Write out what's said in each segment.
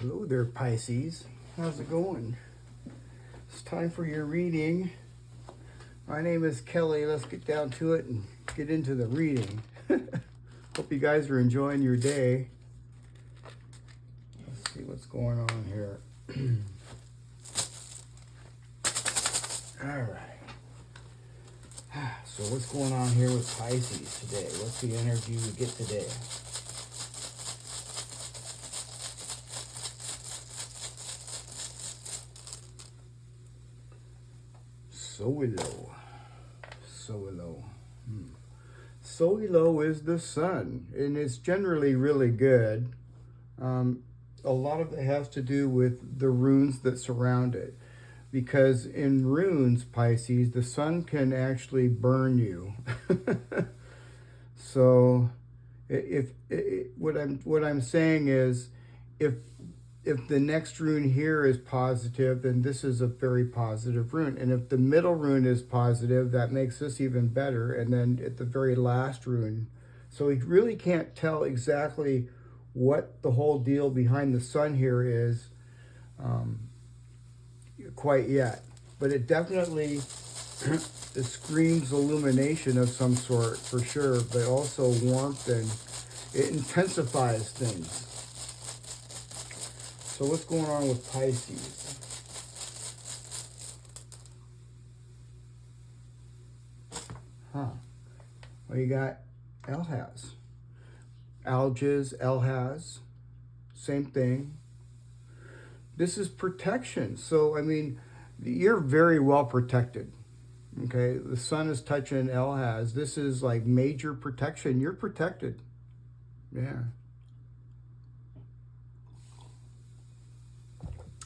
Hello there, Pisces. How's it going? It's time for your reading. My name is Kelly. Let's get down to it and get into the reading. Hope you guys are enjoying your day. Let's see what's going on here. All right. So what's going on here with Pisces today? What's the energy we get today? Sowilo. Sowilo is the sun, and it's generally really good. A lot of it has to do with the runes that surround it. Because in runes, Pisces, the sun can actually burn you. So what I'm saying is, if the next rune here is positive, then this is a very positive rune. And if the middle rune is positive, that makes this even better. And then at the very last rune, so we really can't tell exactly what the whole deal behind the sun here is quite yet. But it definitely it screams illumination of some sort for sure, but also warmth, and it intensifies things. So what's going on with Pisces? Well, you got Algiz, same thing. This is protection. So, I mean, you're very well protected. Okay, the sun is touching Algiz. This is like major protection. You're protected. Yeah.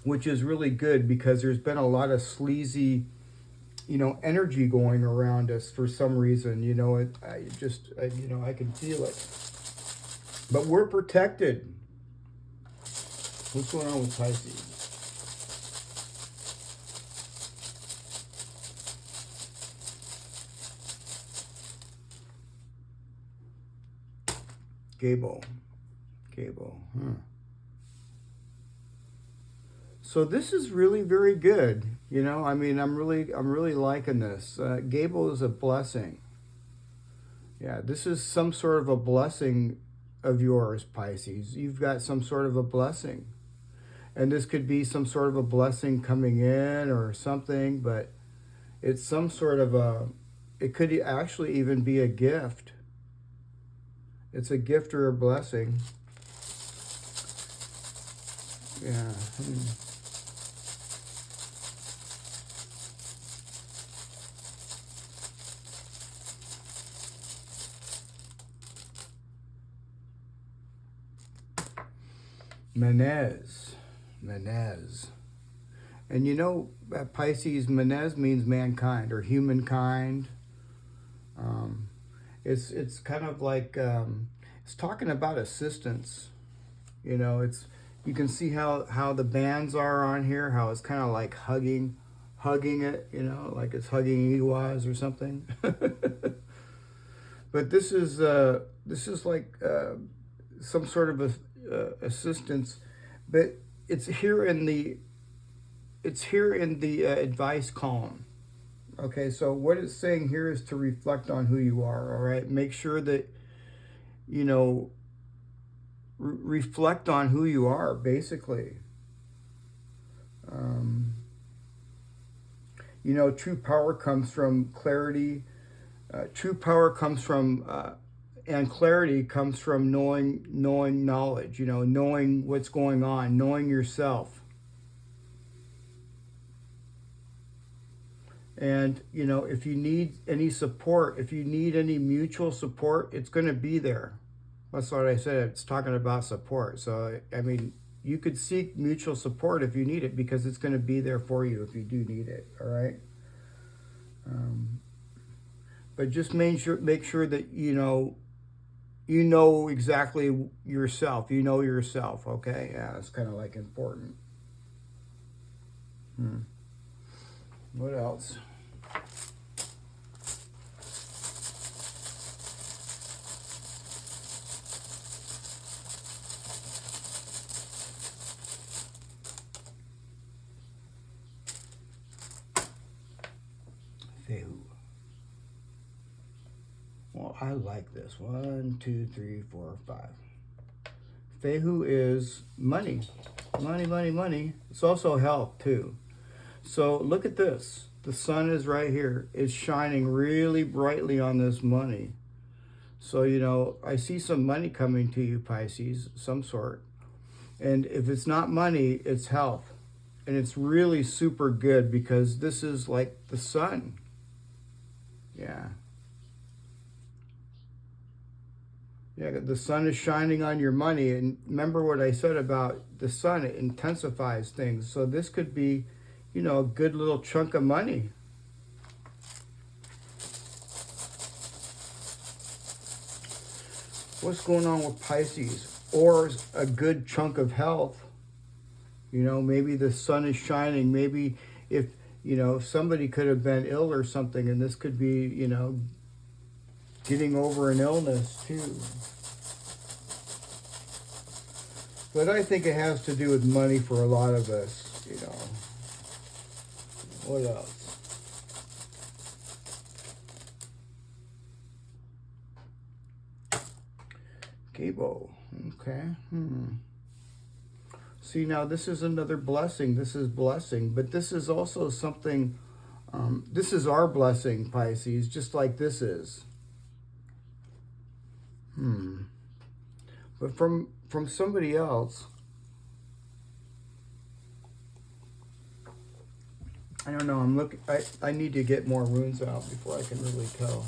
Which is really good, because there's been a lot of sleazy, energy going around us for some reason. I can feel it. But we're protected. What's going on with Pisces? Gebo. So this is really very good. I'm really liking this. Gebo is a blessing. Yeah, this is some sort of a blessing of yours, Pisces. You've got some sort of a blessing. And this could be some sort of a blessing coming in or something, but it's some sort of it could actually even be a gift. It's a gift or a blessing. Yeah. Kenaz. And Pisces, Kenaz means mankind or humankind. It's kind of like it's talking about assistance. You can see how the bands are on here, how it's kind of like hugging it, like it's hugging Iwaz or something. But this is like some sort of assistance, but it's here in the advice column. Okay, so what it's saying here is to reflect on who you are. All right, make sure that reflect on who you are, basically. True power comes from clarity. True power comes from and clarity comes from knowing knowledge, knowing what's going on, knowing yourself. And, if you need any support, if you need any mutual support, it's going to be there. That's what I said. It's talking about support. So, you could seek mutual support if you need it, because it's going to be there for you if you do need it. All right. But just make sure that you know exactly yourself. You know yourself. Okay. Yeah, it's kind of like important. What else? Fehu. Well, I like this. 1, 2, 3, 4, 5. Fehu is money. Money, money, money. It's also health, too. So look at this. The sun is right here. It's shining really brightly on this money. So, you know, I see some money coming to you, Pisces, some sort. And if it's not money, it's health. And it's really super good because this is like the sun. Yeah. Yeah, the sun is shining on your money. And remember what I said about the sun, it intensifies things. So this could be, you know, a good little chunk of money. What's going on with Pisces? Or a good chunk of health. You know, maybe the sun is shining. Maybe if, you know, somebody could have been ill or something, and this could be, you know, getting over an illness too. But I think it has to do with money for a lot of us, you know. What else? Gebo. Okay. See, now this is another blessing. This is blessing. But this is also something, this is our blessing, Pisces, just like this is. But from somebody else, I don't know, I'm looking, I need to get more runes out before I can really tell.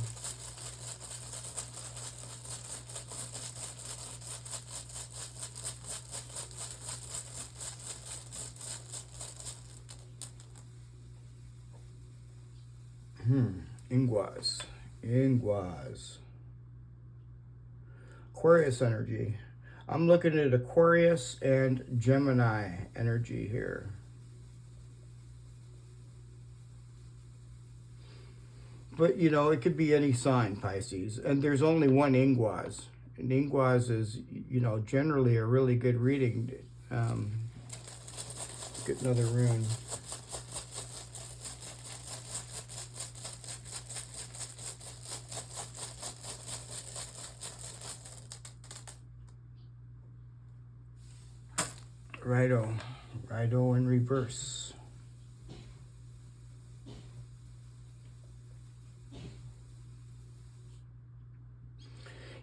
Inguas. Aquarius energy. I'm looking at Aquarius and Gemini energy here. But, you know, it could be any sign, Pisces. And there's only one Inguas. And Inguas is, you know, generally a really good reading. Get another rune. Righto in reverse.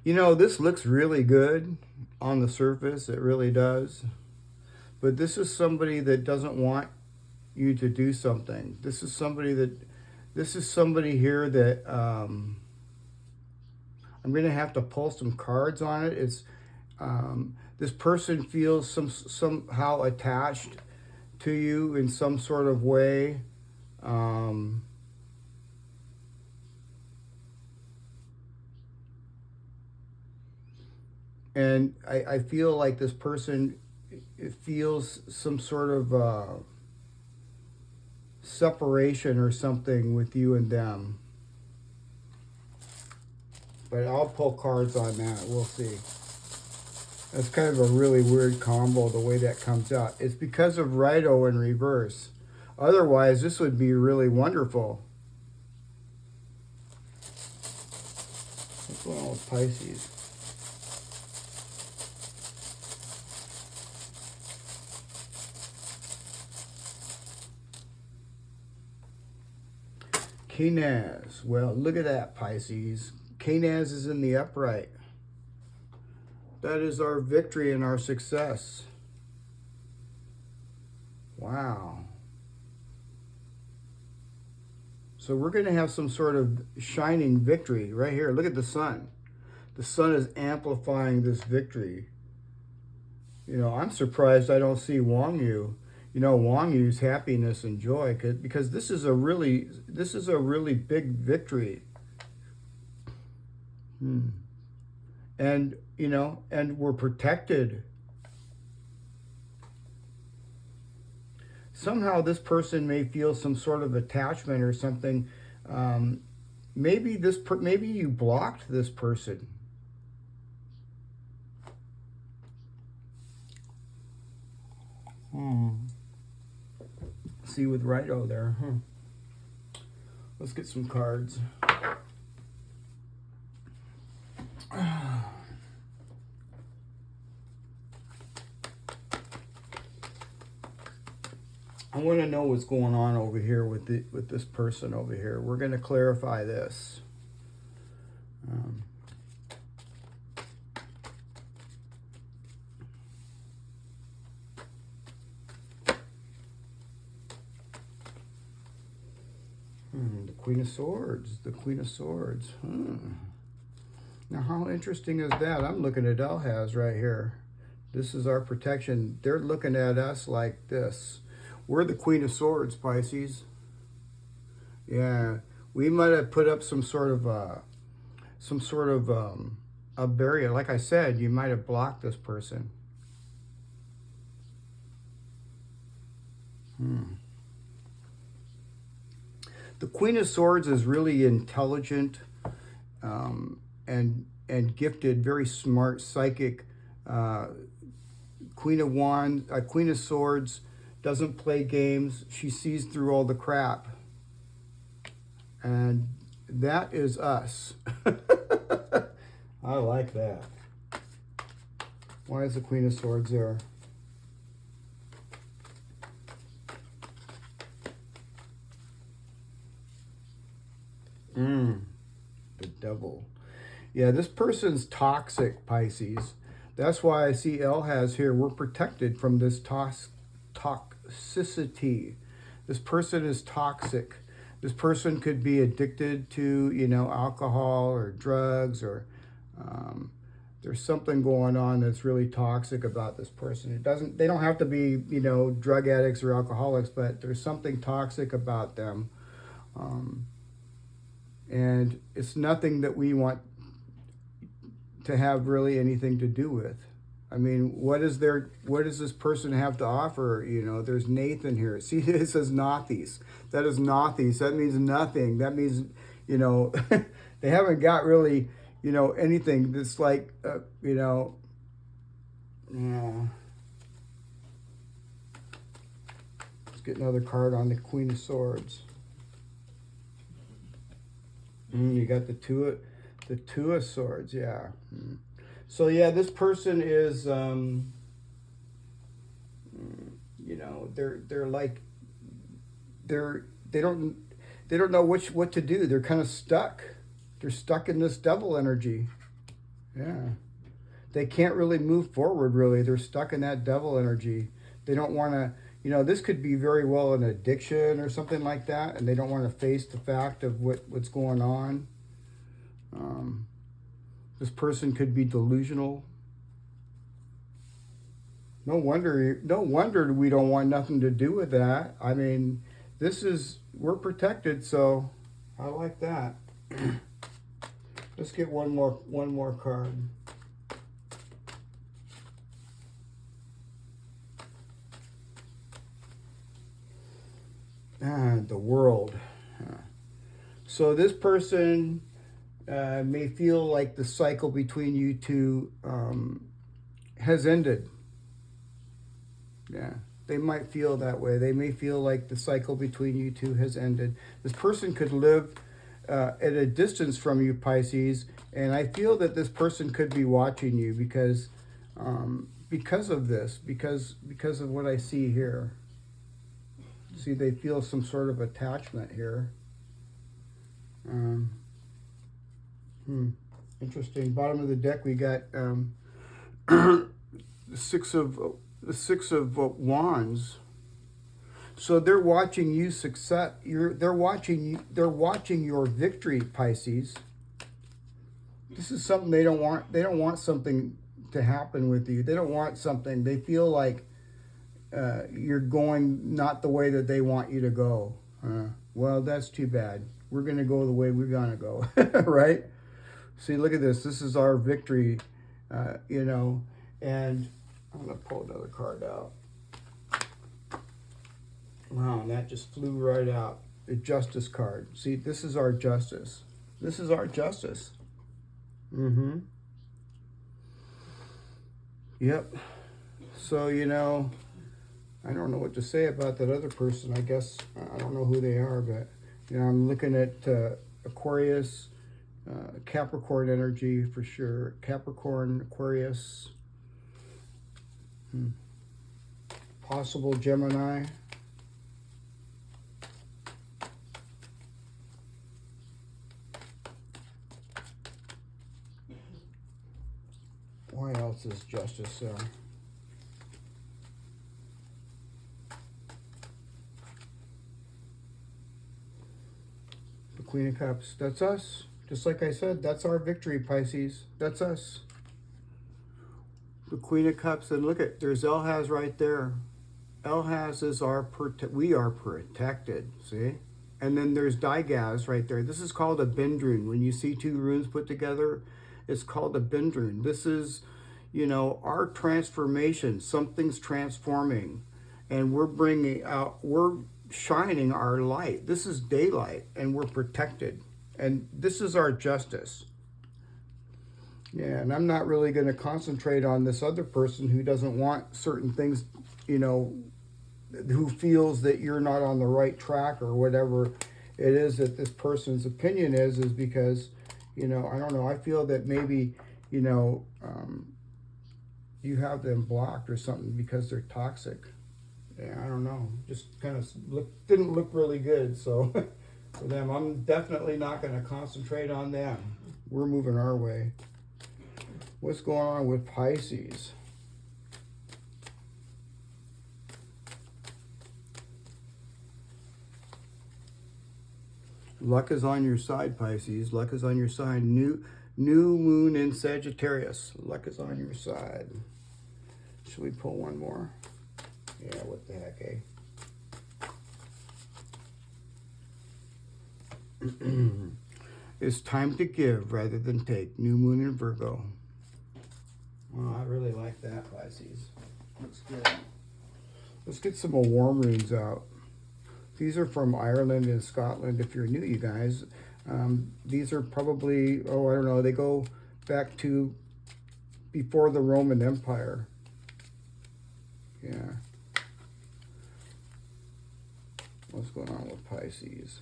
You know, this looks really good on the surface. It really does. But this is somebody that doesn't want you to do something. This is somebody here that I'm going to have to pull some cards on it. It's this person feels somehow attached to you in some sort of way. And I feel like this person feels some sort of separation or something with you and them. But I'll pull cards on that. We'll see. That's kind of a really weird combo, the way that comes out. It's because of Righto in reverse. Otherwise, this would be really wonderful. What's going on with Pisces? Kenaz. Well, look at that, Pisces. Kenaz is in the upright. That is our victory and our success. Wow. So we're going to have some sort of shining victory right here. Look at the sun. The sun is amplifying this victory. You know, I'm surprised I don't see Wang Yu. You know, Wang Yu's happiness and joy, because this is a really big victory. And, you know, and we're protected. Somehow this person may feel some sort of attachment or something. Maybe you blocked this person. See with Righto there, Let's get some cards. I want to know what's going on over here with this person over here. We're going to clarify this. The Queen of Swords. The Queen of Swords. Now, how interesting is that? I'm looking at Algiz right here. This is our protection. They're looking at us like this. We're the Queen of Swords, Pisces. Yeah, we might have put up some sort of a barrier. Like I said, you might have blocked this person. The Queen of Swords is really intelligent and gifted, very smart, psychic. Queen of Swords doesn't play games. She sees through all the crap. And that is us. I like that. Why is the Queen of Swords there? The Devil. Yeah, this person's toxic, Pisces. That's why I see Algiz here. We're protected from this toxicity. This person is toxic. This person could be addicted to, alcohol or drugs, or there's something going on that's really toxic about this person. They don't have to be, drug addicts or alcoholics, but there's something toxic about them. And it's nothing that we want to have really anything to do with. I mean, what does this person have to offer? There's Nathan here. See, it says Nothies. That is Nothies. That means nothing. That means, they haven't got really, anything that's like, yeah. Let's get another card on the Queen of Swords. You got the two of Swords, yeah. So yeah, this person is, they're like, they don't know what to do. They're kind of stuck. They're stuck in this devil energy. Yeah, they can't really move forward. Really, they're stuck in that devil energy. They don't want to. This could be very well an addiction or something like that, and they don't want to face the fact of what's going on. This person could be delusional. No wonder we don't want nothing to do with that. I mean, we're protected, so I like that. Let's get one more card. The World. So this person may feel like the cycle between you two has ended. Yeah, they might feel that way. They may feel like the cycle between you two has ended. This person could live at a distance from you, Pisces, and I feel that this person could be watching you because of this, because of what I see here. See, they feel some sort of attachment here. Interesting. Bottom of the deck, we got the Six of Wands. So they're watching you success. They're watching your victory, Pisces. This is something they don't want. They don't want something to happen with you. They don't want something. They feel like you're going not the way that they want you to go. Well, that's too bad. We're going to go the way we're going to go, right? See, look at this. This is our victory, and I'm going to pull another card out. Wow, and that just flew right out. The Justice card. See, this is our justice. This is our justice. Yep. So, I don't know what to say about that other person. I guess I don't know who they are, but You know, I'm looking at Aquarius, Capricorn energy for sure. Capricorn, Aquarius, possible Gemini. Why else is justice there? The Queen of Cups, that's us. Just like I said, that's our victory, Pisces. That's us. The Queen of Cups, and look at, there's Algiz right there. Algiz is we are protected, see? And then there's Digaz right there. This is called a Bindrune. When you see two runes put together, it's called a Bindrune. This is, you know, our transformation. Something's transforming. And we're shining our light. This is daylight, and we're protected. And this is our justice. Yeah, and I'm not really going to concentrate on this other person who doesn't want certain things, you know, who feels that you're not on the right track or whatever it is that this person's opinion is because, you know, I don't know. I feel that maybe, you know, you have them blocked or something because they're toxic. Yeah, I don't know. Just kind of didn't look really good. So for them, I'm definitely not going to concentrate on them. We're moving our way. What's going on with Pisces? Luck is on your side, Pisces. Luck is on your side. New moon in Sagittarius. Luck is on your side. Should we pull one more? Yeah, what the heck, eh? It's time to give rather than take. New moon in Virgo. Oh, I really like that, Pisces. Looks good. Let's get some more warm runes out. These are from Ireland and Scotland, if you're new, you guys. These are probably, oh, I don't know, they go back to before the Roman Empire. Yeah. What's going on with Pisces?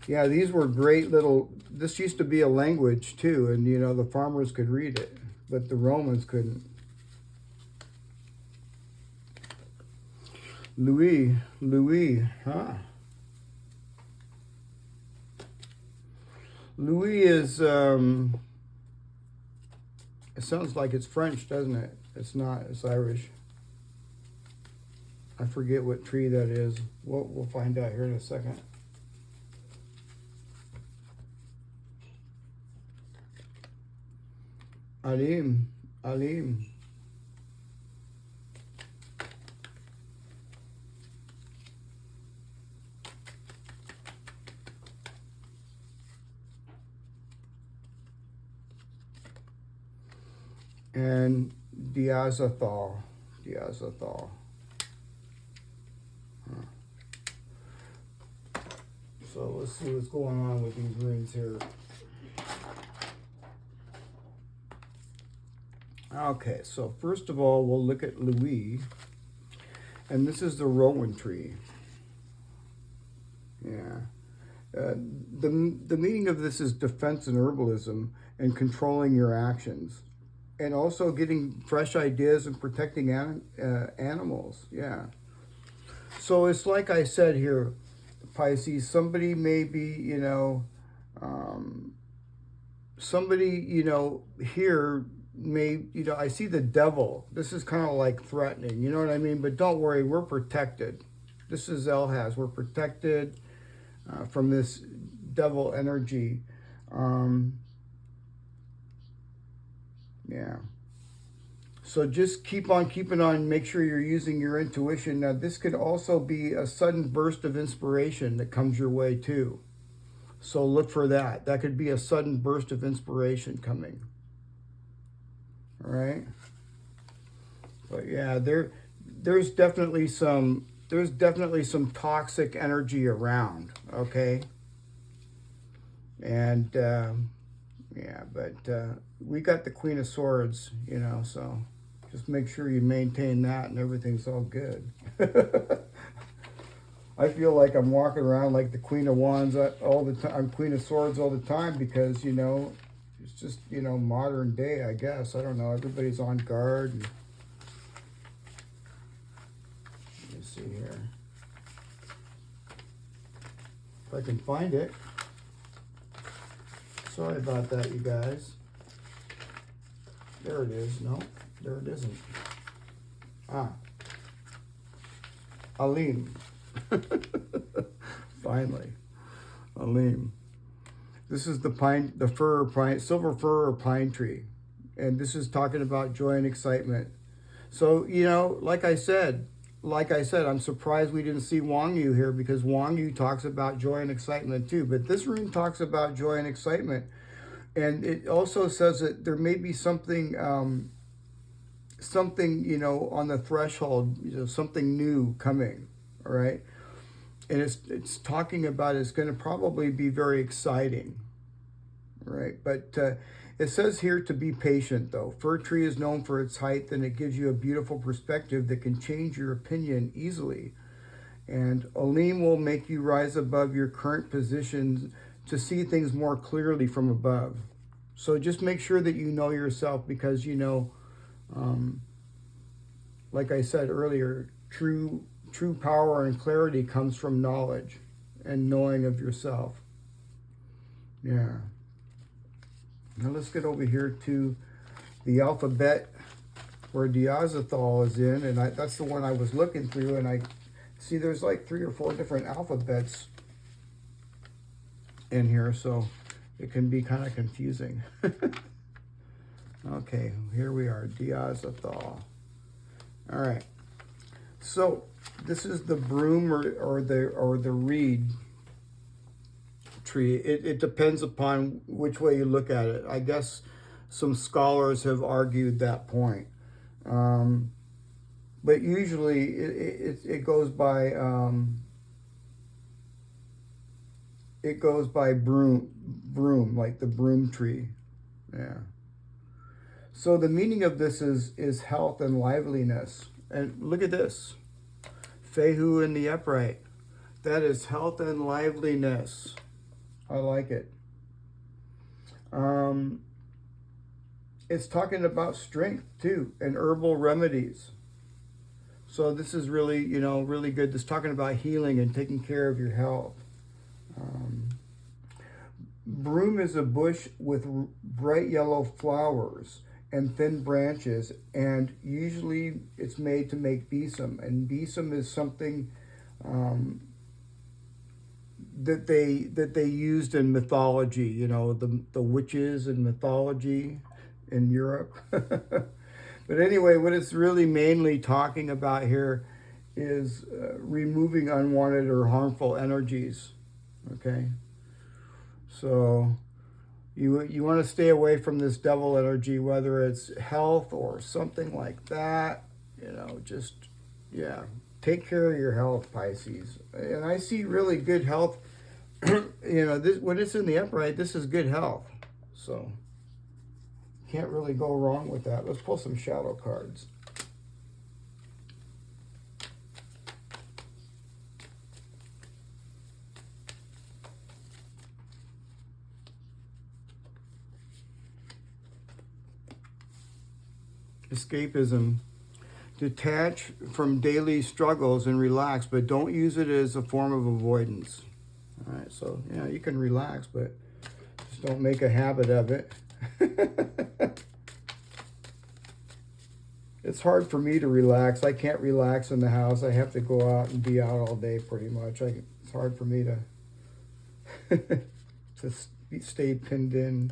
Yeah, these were great little, this used to be a language too, and you know, the farmers could read it, but the Romans couldn't. Louis, huh? Louis is, it sounds like it's French, doesn't it? It's not, it's Irish. I forget what tree that is. We'll find out here in a second. Alim. And Diazathal. So let's see what's going on with these runes here. Okay, so first of all, we'll look at Louis. And this is the Rowan tree. Yeah. The meaning of this is defense and herbalism and controlling your actions. And also getting fresh ideas and protecting animals. Yeah. So it's like I said here, Pisces, somebody may be, you know, somebody, you know, here may, you know, I see the devil. This is kind of like threatening, you know what I mean? But don't worry, we're protected. This is Algiz. We're protected from this devil energy. Yeah. So just keep on keeping on. Make sure you're using your intuition. Now, this could also be a sudden burst of inspiration that comes your way too. So look for that. That could be a sudden burst of inspiration coming. All right. But yeah, there's definitely some toxic energy around. Okay. And yeah, but we got the Queen of Swords, you know, so just make sure you maintain that and everything's all good. I feel like I'm walking around like the Queen of Wands all the time. I'm Queen of Swords all the time because, you know, it's just, you know, modern day, I guess. I don't know. Everybody's on guard. And, let me see here. If I can find it. Sorry about that, you guys. There it is. No, there it isn't. Ah. Alim. Finally. Alim. This is the pine, the fir or pine, silver fir or pine tree. And this is talking about joy and excitement. So, you know, like I said, I'm surprised we didn't see Wang Yu here because Wang Yu talks about joy and excitement too. But this rune talks about joy and excitement. And it also says that there may be something, you know, on the threshold, you know, something new coming, all right? And it's talking about it's going to probably be very exciting, right? But it says here to be patient, though. Fir tree is known for its height, and it gives you a beautiful perspective that can change your opinion easily. And Alim will make you rise above your current positions to see things more clearly from above. So just make sure that you know yourself because, you know, like I said earlier, true power and clarity comes from knowledge and knowing of yourself. Yeah. Now let's get over here to the alphabet where Diazathal is in, and that's the one I was looking through, and I see there's like 3 or 4 different alphabets in here, so it can be kind of confusing. Okay, here we are, Diazathal. All right, so this is the broom or the reed tree. It depends upon which way you look at it. I guess some scholars have argued that point, but usually it goes by broom, like the broom tree. Yeah. So the meaning of this is health and liveliness. And look at this. Fehu in the upright. That is health and liveliness. I like it. It's talking about strength too and herbal remedies. So this is really, you know, really good. It's talking about healing and taking care of your health. Broom is a bush with bright yellow flowers and thin branches, and usually it's made to make besom. And besom is something that they used in mythology. You know, the witches in mythology in Europe. But anyway, what it's really mainly talking about here is removing unwanted or harmful energies. Okay, so you want to stay away from this devil energy, whether it's health or something like that. You know, just, yeah, take care of your health, Pisces. And I see really good health. You know, this, when it's in the upright, this is good health. So can't really go wrong with that. Let's pull some shadow cards. Escapism. Detach from daily struggles and relax, but don't use it as a form of avoidance. All right, so, yeah, you can relax, but just don't make a habit of it. It's hard for me to relax. I can't relax in the house. I have to go out and be out all day pretty much. It's hard for me to stay pinned in.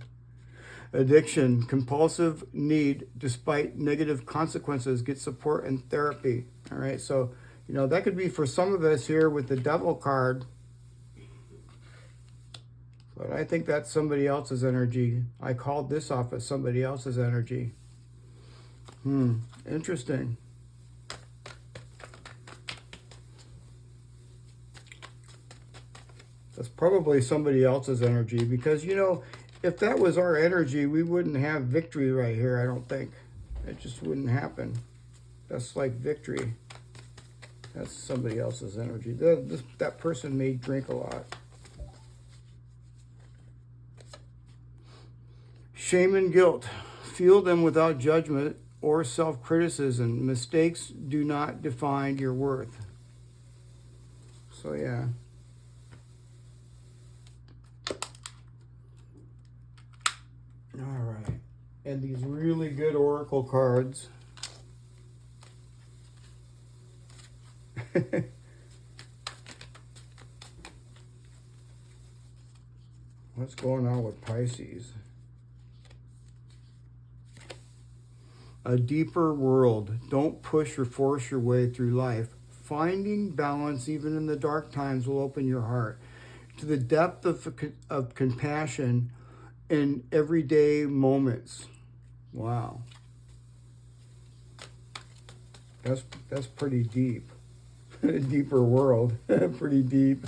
Addiction, compulsive need, despite negative consequences, get support and therapy. All right, so, you know, that could be for some of us here with the devil card. But I think that's somebody else's energy. I called this off as somebody else's energy. Interesting. That's probably somebody else's energy because, you know, if that was our energy, we wouldn't have victory right here, I don't think. It just wouldn't happen. That's like victory. That's somebody else's energy. That person may drink a lot. Shame and guilt. Feel them without judgment or self-criticism. Mistakes do not define your worth. So yeah. All right. And these really good oracle cards. What's going on with Pisces? A deeper world. Don't push or force your way through life. Finding balance even in the dark times will open your heart to the depth of compassion in everyday moments. Wow. That's pretty deep. A deeper world. Pretty deep.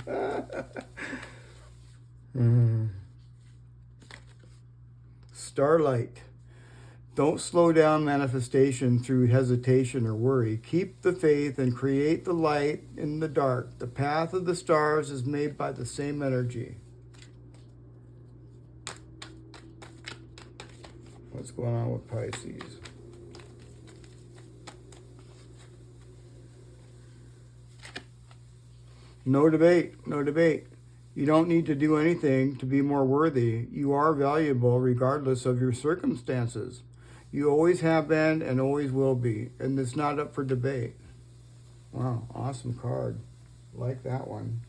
Starlight. Don't slow down manifestation through hesitation or worry. Keep the faith and create the light in the dark. The path of the stars is made by the same energy. What's going on with Pisces? No debate, no debate. You don't need to do anything to be more worthy. You are valuable regardless of your circumstances. You always have been and always will be, and it's not up for debate. Wow, awesome card. Like that one.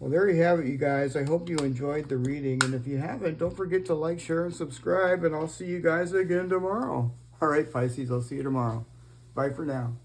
Well, there you have it, you guys. I hope you enjoyed the reading, and if you haven't, don't forget to like, share, and subscribe, and I'll see you guys again tomorrow. All right, Pisces, I'll see you tomorrow. Bye for now.